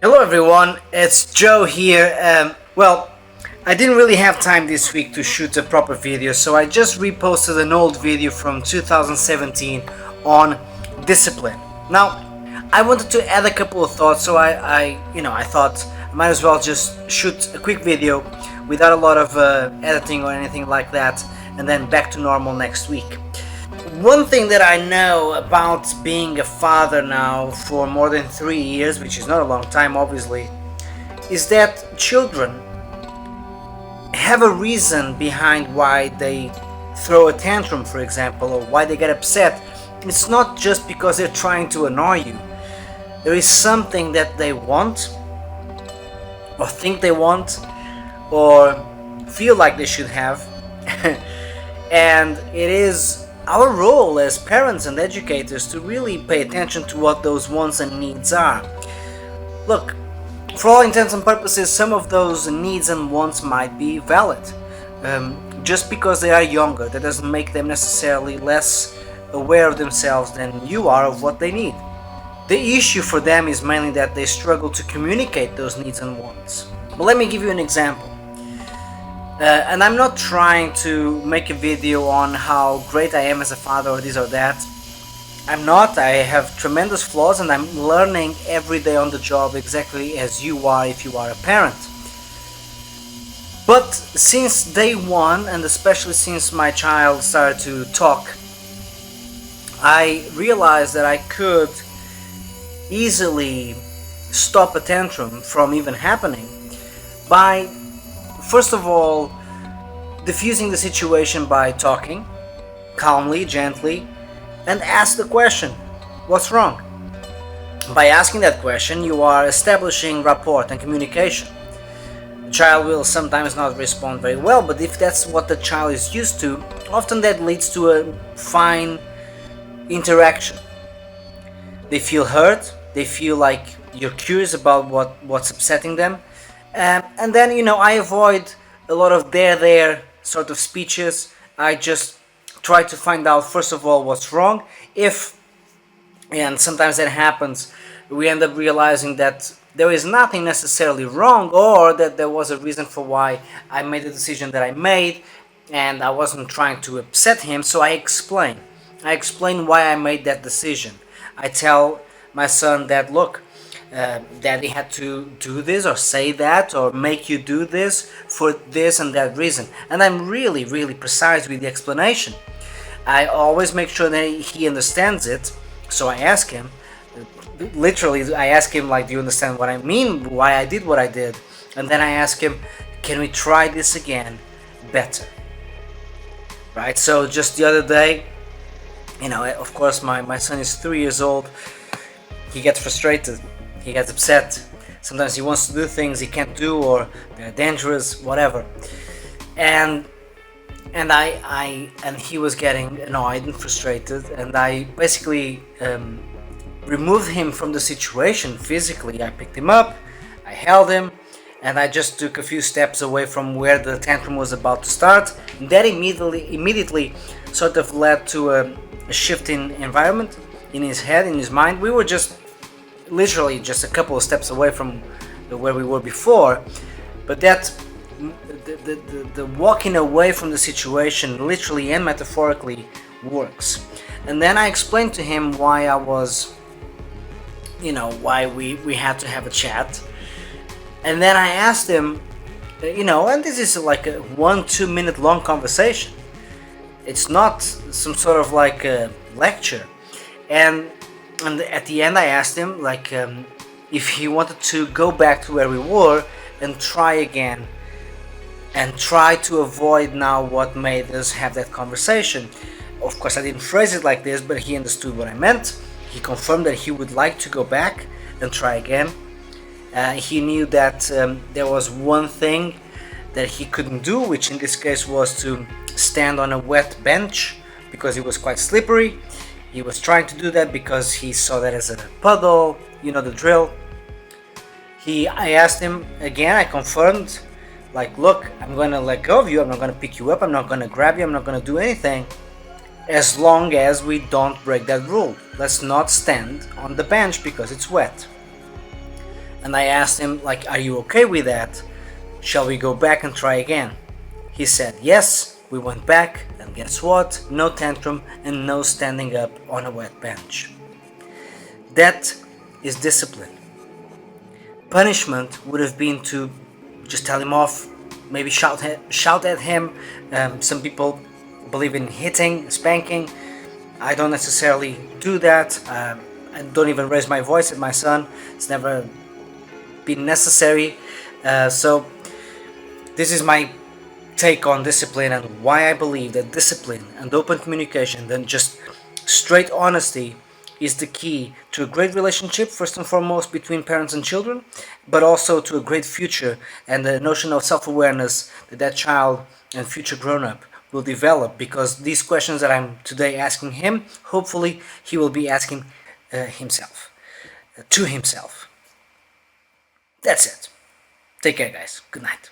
Hello everyone, it's Joe here. I didn't really have time this week to shoot a proper video, so I just reposted an old video from 2017 on discipline. Now, I wanted to add a couple of thoughts, so I thought I might as well just shoot a quick video without a lot of editing or anything like that, and then back to normal next week. One thing that I know about being a father now for more than 3 years, which is not a long time obviously, is that children have a reason behind why they throw a tantrum, for example, or why they get upset. It's not just because they're trying to annoy you. There is something that they want, or think they want, or feel like they should have, and it is our role as parents and educators to really pay attention to what those wants and needs are. Look, for all intents and purposes, some of those needs and wants might be valid. Just because they are younger, that doesn't make them necessarily less aware of themselves than you are of what they need. The issue for them is mainly that they struggle to communicate those needs and wants. But let me give you an example. And I'm not trying to make a video on how great I am as a father or this or that. I'm not. I have tremendous flaws and I'm learning every day on the job exactly as you are if you are a parent. But since day one, and especially since my child started to talk, I realized that I could easily stop a tantrum from even happening by, first of all, diffusing the situation by talking calmly, gently, and ask the question, what's wrong? By asking that question, you are establishing rapport and communication. The child will sometimes not respond very well, but if that's what the child is used to, often that leads to a fine interaction. They feel heard, they feel like you're curious about what's upsetting them, and then I avoid a lot of there sort of speeches. I just try to find out first of all what's wrong. And sometimes that happens, we end up realizing that there is nothing necessarily wrong, or that there was a reason for why I made the decision that I made, and I wasn't trying to upset him. So I explain why I made that decision. I tell my son that, look, daddy had to do this or say that or make you do this for this and that reason, and I'm really precise with the explanation. I always make sure that he understands it. So I ask him, literally I ask him, like, do you understand what I mean, why I did what I did? And then I ask him, can we try this again better? Right? So just the other day, of course my son is 3 years old. He gets frustrated, he gets upset. Sometimes he wants to do things he can't do, or they're dangerous, whatever. And he was getting annoyed and frustrated, and I basically removed him from the situation physically. I picked him up, I held him, and I just took a few steps away from where the tantrum was about to start. And that immediately sort of led to a shift in environment in his head, in his mind. We were just literally just a couple of steps away from where we were before, but that the walking away from the situation, literally and metaphorically, works. And then I explained to him why I was, why we had to have a chat. And then I asked him, and this is like a 1-2 minute long conversation. It's not some sort of like a lecture. And at the end I asked him, like, if he wanted to go back to where we were and try again, and try to avoid now what made us have that conversation. Of course I didn't phrase it like this, but he understood what I meant. He confirmed that he would like to go back and try again. He knew that there was one thing that he couldn't do, which in this case was to stand on a wet bench, because it was quite slippery. He was trying to do that because he saw that as a puddle, the drill. I asked him again, I confirmed, like, look, I'm going to let go of you, I'm not going to pick you up, I'm not going to grab you, I'm not going to do anything, as long as we don't break that rule. Let's not stand on the bench because it's wet. And I asked him, like, are you okay with that? Shall we go back and try again? He said yes. We went back, and guess what? No tantrum and no standing up on a wet bench. That is discipline. Punishment would have been to just tell him off, maybe shout at him. Some people believe in hitting, spanking. I don't necessarily do that. I don't even raise my voice at my son. It's never been necessary. So this is my take on discipline and why I believe that discipline and open communication, then just straight honesty, is the key to a great relationship, first and foremost between parents and children, but also to a great future and the notion of self-awareness that that child and future grown-up will develop, because these questions that I'm today asking him, hopefully he will be asking himself, to himself. That's it. Take care, guys. Good night.